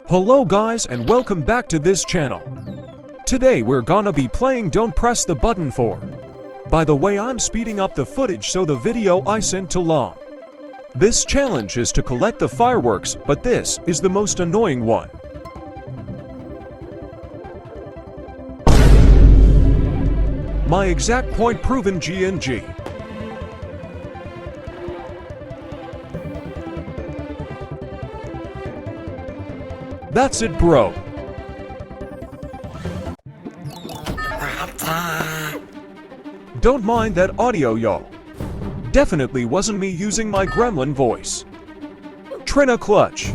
Hello guys and welcome back to this channel. Today we're gonna be playing Don't Press the Button 4. By the way, I'm speeding up the footage so the video isn't too long. This challenge is to collect the fireworks, but this is the most annoying one. My exact point proven GNG. That's it, bro. Don't mind that audio, y'all. Definitely wasn't me using my gremlin voice. Trina Clutch.